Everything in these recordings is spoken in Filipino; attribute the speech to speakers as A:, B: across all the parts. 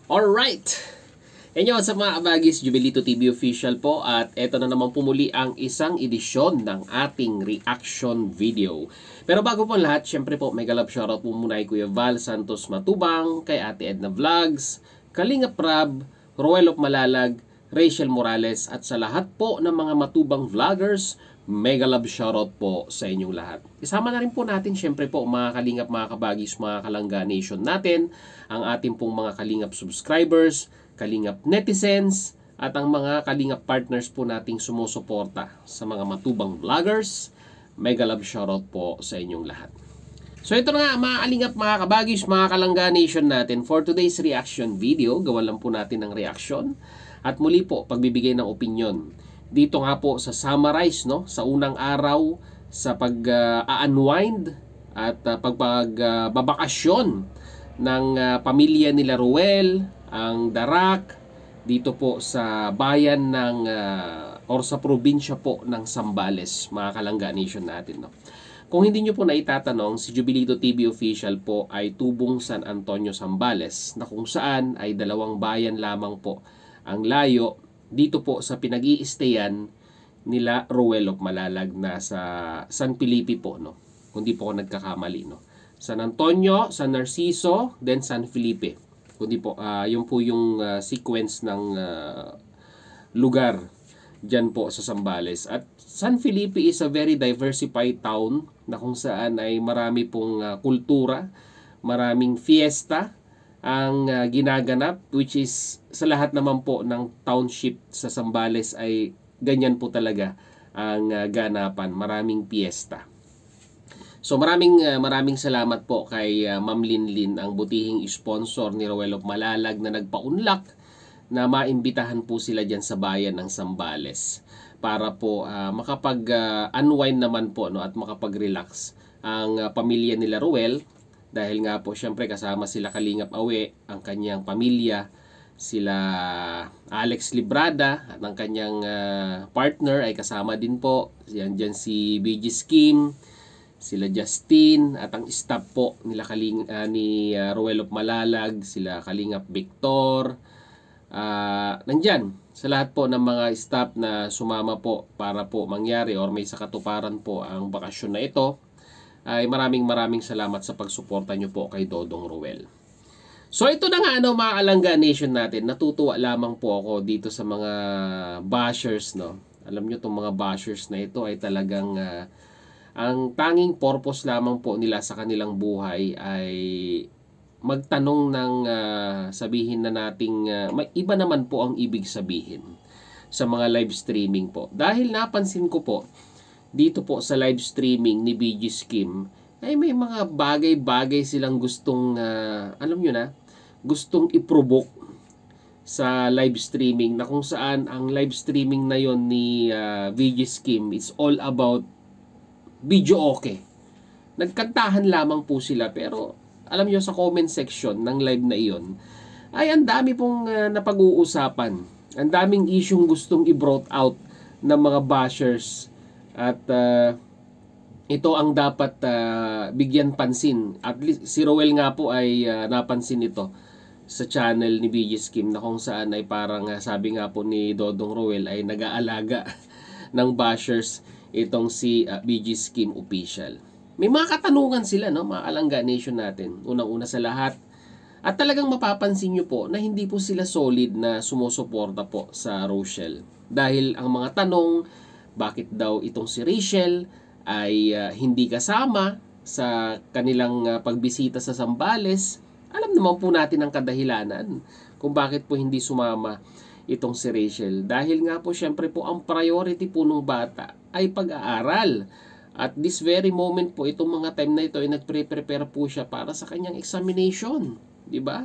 A: Alright! Inyo sa mga kabagis, Jubilito TV Official po at eto na naman pumuli ang isang edisyon ng ating reaction video. Pero bago po lahat, syempre po mega love shoutout po muna kay Kuya Val Santos Matubang, kay Ate Edna Vlogs, Kalinga Prab, Roel of Malalag, Rachel Morales at sa lahat po ng mga matubang vloggers, mega love shoutout po sa inyong lahat. Isama na rin po natin syempre po mga kalingap, mga kabagis, mga kalangga nation natin, ang ating pong mga kalingap subscribers, kalingap netizens, at ang mga kalingap partners po nating sumusuporta sa mga matubang vloggers. Mega love shoutout po sa inyong lahat. So ito na nga mga kalingap, mga kabagis, mga kalangga nation natin, for today's reaction video. Gawan lang po natin ng reaction at muli po pagbibigay ng opinion. Dito nga po sa summarize, no, sa unang araw sa pag-unwind at pagbabakasyon ng pamilya nila Ruel, ang Darak, dito po sa bayan ng or sa probinsya po ng Zambales, mga kalangga nation natin, no. Kung hindi nyo po naitatanong, si Jubilito TV Official po ay tubong San Antonio, Zambales, na kung saan ay 2 bayan lamang po ang layo dito po sa pinag-i-stayan nila Roel of Malalag na sa San Felipe po, no. Kundi po ako nagkakamali, no. San Antonio, San Narciso, then San Felipe. Kundi po yun po yung sequence ng lugar diyan po sa Zambales. At San Felipe is a very diversified town na kung saan ay marami pong kultura, maraming fiesta ang ginaganap, which is sa lahat naman po ng township sa Zambales ay ganyan po talaga ang ganapan, maraming fiesta. So maraming salamat po kay Ma'am Linlin, ang butihing sponsor ni Roel of Malalag, na nagpaunlak na maimbitahan po sila dyan sa bayan ng Zambales para po makapag-unwind naman po, no, at makapag-relax ang pamilya nila Roel. Dahil nga po syempre kasama sila Kalingap Awe, ang kanyang pamilya, sila Alex Librada at ang kanyang partner ay kasama din po. Yan dyan si BG Skim, sila Justin, at ang staff po nila ni Roel of Malalag, sila Kalingap Victor. Nandyan sa lahat po ng mga staff na sumama po para po mangyari or may sakatuparan po ang bakasyon na ito, ay maraming salamat sa pagsuporta nyo po kay Dodong Roel. So ito na nga, ano, mga kalangga nation natin, natutuwa lamang po ako dito sa mga bashers, no. Alam nyo, itong mga bashers na ito ay talagang ang tanging purpose lamang po nila sa kanilang buhay ay magtanong ng sabihin na nating may iba naman po ang ibig sabihin sa mga live streaming po. Dahil napansin ko po dito po sa live streaming ni BG Skim ay may mga bagay-bagay silang gustong alam nyo na, gustong i-provoke sa live streaming, na kung saan ang live streaming na yon ni BG Skim, it's all about video okay. Nagkantahan lamang po sila, pero alam nyo, sa comment section ng live na iyon ay ang dami pong napag-uusapan, ang daming isyong gustong i-brought out ng mga bashers. At ito ang dapat bigyan pansin. At least si Roel nga po ay napansin ito sa channel ni BG Skim, na kung saan ay parang sabi nga po ni Dodong Roel ay nag-aalaga ng bashers itong si BG Skim Official. May mga katanungan sila, no, mga kalangga nation natin. Unang-una sa lahat, at talagang mapapansin nyo po na hindi po sila solid na sumusuporta po sa Rochelle. Dahil ang mga tanong, bakit daw itong si Rachel ay hindi kasama sa kanilang pagbisita sa Zambales, alam naman po natin ang kadahilanan kung bakit po hindi sumama itong si Rachel. Dahil nga po syempre po ang priority po ng bata ay pag-aaral. At this very moment po, itong mga time na ito ay nagpre-prepare po siya para sa kanyang examination, di ba?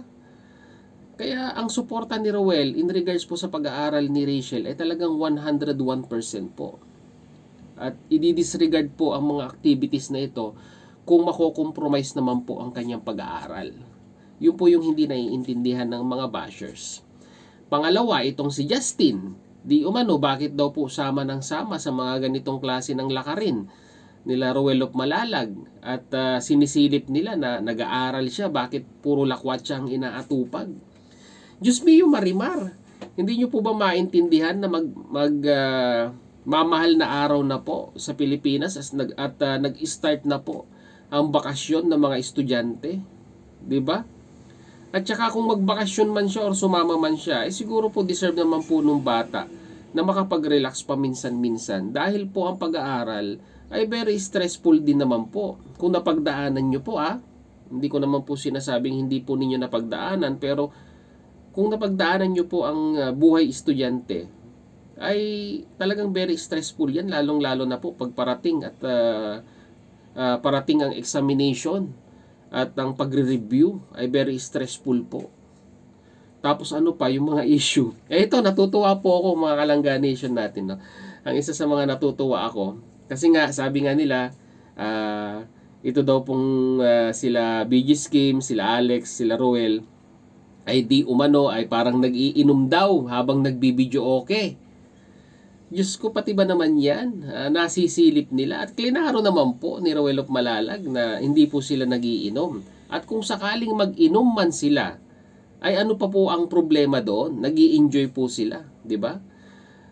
A: Kaya ang suporta ni Roel in regards po sa pag-aaral ni Rachel ay talagang 101% po. At i-disregard po ang mga activities na ito kung mako-compromise naman po ang kanyang pag-aaral. Yun po yung hindi naiintindihan ng mga bashers. Pangalawa, itong si Justin, di umano bakit daw po sama ng sama sa mga ganitong klase ng lakarin nila Roel of Malalag, at sinisilip nila na nag-aaral siya, bakit puro lakwat siya ang inaatupag. Diyos mio Marimar, hindi nyo po ba maintindihan na mamahal na araw na po sa Pilipinas at nag-start na po ang bakasyon ng mga estudyante, 'di ba? At saka kung magbakasyon man siya or sumama man siya, siguro po deserve naman po nung bata na makapag-relax paminsan-minsan dahil po ang pag-aaral ay very stressful din naman po. Kung napagdaanan nyo po hindi ko naman po sinasabing hindi po ninyo napagdaanan, pero kung napagdaanan nyo po ang buhay estudyante, ay talagang very stressful yan, lalong-lalo na po pag parating at parating ang examination at ang pagre-review ay very stressful po. Tapos ano pa, yung mga issue. Ito, natutuwa po ako mga kalangganation natin. No? Ang isa sa mga natutuwa ako, kasi nga, sabi nga nila, ito daw pong sila BG Scheme, sila Alex, sila Roel, ay di umano, ay parang nag-iinom daw habang nagbibideo okay. Diyos ko, pati ba naman yan? Nasisilip nila. At klinaro naman po ni Roel of Malalag na hindi po sila nagiinom. At kung sakaling mag-inom man sila, ay ano pa po ang problema doon? Nag-i-enjoy po sila, di ba?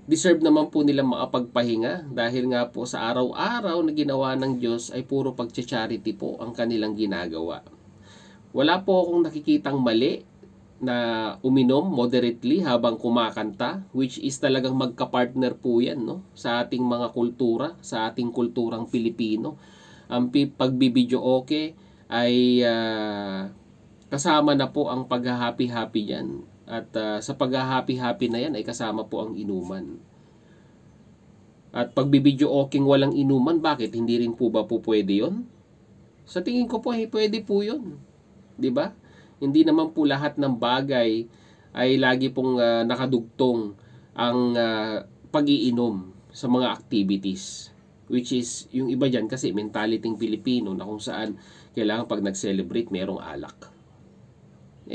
A: Deserve naman po nila makapagpahinga dahil nga po sa araw-araw na ginawa ng Diyos ay puro pagcha-charity po ang kanilang ginagawa. Wala po akong nakikitang mali na uminom moderately habang kumakanta, which is talagang magka-partner po yan, no? Sa ating mga kultura, sa ating kulturang Pilipino. Ang pagbibidyo okay ay kasama na po ang pag-happy-happy yan. At sa pag-happy-happy na yan ay kasama po ang inuman. At pagbibidyo okay walang inuman, bakit? Hindi rin po ba po pwede yun? Sa tingin ko po ay pwede po yun. 'Di ba? Hindi naman po lahat ng bagay ay lagi pong nakadugtong ang pag-iinom sa mga activities. Which is, yung iba dyan kasi mentalityng Pilipino na kung saan kailangan pag nag-celebrate merong alak.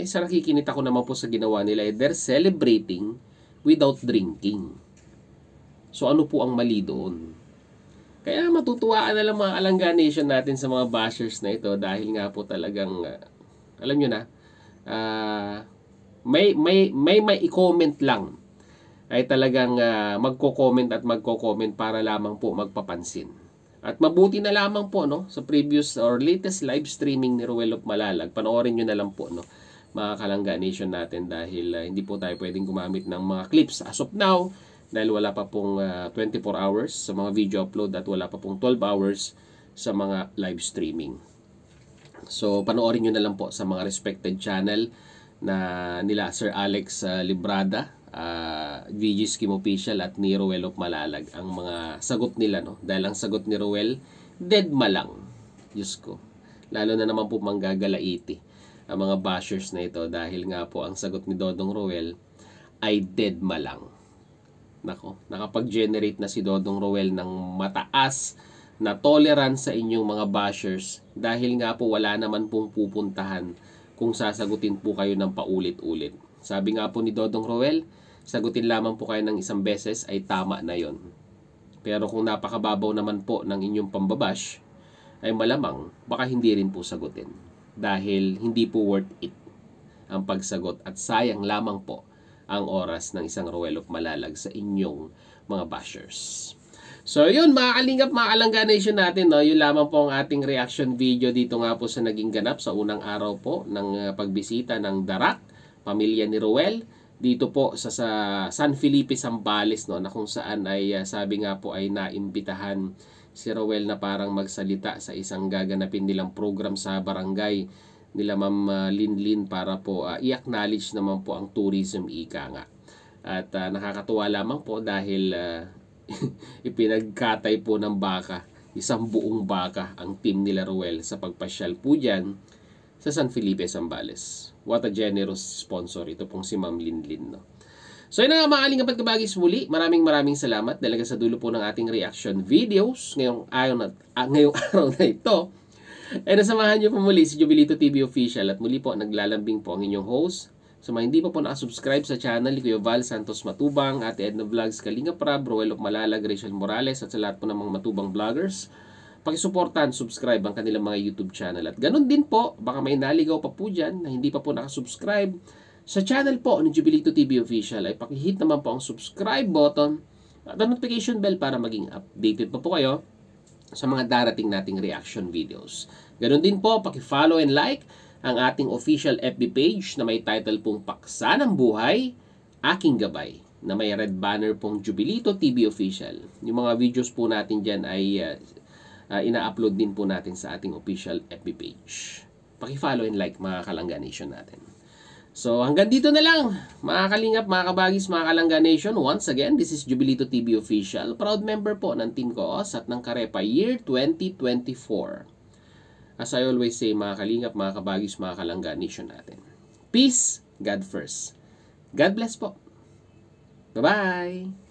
A: Sa nakikinita ko naman po sa ginawa nila, they're celebrating without drinking. So ano po ang mali doon? Kaya matutuwaan na lang mga Alangganation natin sa mga bashers na ito dahil nga po talagang alam nyo na, may i-comment lang ay talagang magko-comment at magko-comment para lamang po magpapansin. At mabuti na lamang po no, sa previous or latest live streaming ni Roel of Malalag, panoorin nyo na lang po no, mga Kalangganation natin dahil hindi po tayo pwedeng gumamit ng mga clips as of now dahil wala pa pong 24 hours sa mga video upload at wala pa pong 12 hours sa mga live streaming. So, panoorin nyo na lang po sa mga respected channel na nila Sir Alex Librada, VG Scheme Official at ni Roel of Malalag. Ang mga sagot nila, no? Dahil ang sagot ni Roel, dead malang. Diyos ko. Lalo na naman po manggagalaiti ang mga bashers na ito dahil nga po ang sagot ni Dodong Roel ay dead malang. Nako, nakapag-generate na si Dodong Roel ng mataas na tolerance sa inyong mga bashers dahil nga po wala naman pong pupuntahan kung sasagutin po kayo ng paulit-ulit. Sabi nga po ni Dodong Roel, sagutin lamang po kayo ng isang beses ay tama na yon. Pero kung napakababaw naman po ng inyong pambabash, ay malamang baka hindi rin po sagutin dahil hindi po worth it ang pagsagot at sayang lamang po ang oras ng isang Roel of Malalag sa inyong mga bashers. So yun mga kalingap, mga Alangganation natin, no? Yun lamang po ang ating reaction video dito nga po sa naging ganap sa unang araw po ng pagbisita ng Darak, pamilya ni Roel, dito po sa San Felipe, Zambales, no? Na kung saan ay sabi nga po ay naimbitahan si Roel na parang magsalita sa isang gaganapin nilang program sa barangay nila Ma'am Linlin para po i-acknowledge naman po ang tourism ika nga. At nakakatuwa lamang po dahil ipinagkatay po ng baka, isang buong baka ang team nila Roel sa pagpasyal po dyan sa San Felipe, Zambales. What a generous sponsor. Ito pong si Ma'am Linlin, no? So yun na nga mga kalingap at kabagis muli. Maraming salamat dahil sa dulo po ng ating reaction videos ngayong araw na ito. Nasamahan niyo po muli si Jubilito TV Official at muli po naglalambing po ang inyong host. Sa mga hindi pa po nakasubscribe sa channel ni Kuya Val Santos Matubang, Ate Edna Vlogs, Kalinga Prab, Roel of Malalag, Rachel Morales at sa lahat po ng mga matubang vloggers, pakisuportahan, subscribe ang kanilang mga YouTube channel. At ganun din po, baka may naligaw pa po dyan na hindi pa po nakasubscribe Sa channel po ni Jubilito TV Official ay pakihit naman po ang subscribe button at ang notification bell para maging updated po kayo sa mga darating nating reaction videos. Ganon din po, paki-follow and like ang ating official FB page na may title pong Paksa ng Buhay, Aking Gabay, na may red banner pong Jubilito TV Official. Yung mga videos po natin dyan ay ina-upload din po natin sa ating official FB page. Paki-follow and like mga Kalangga Nation natin. So hanggang dito na lang mga Kalingap, mga Kabagis, mga Kalangga Nation. Once again, this is Jubilito TV Official, proud member po ng Team Koos at ng Karepa Year 2024. As I always say, mga Kalingap, mga Kabagis, mga Kalangga Nation natin. Peace, God first. God bless po. Bye-bye!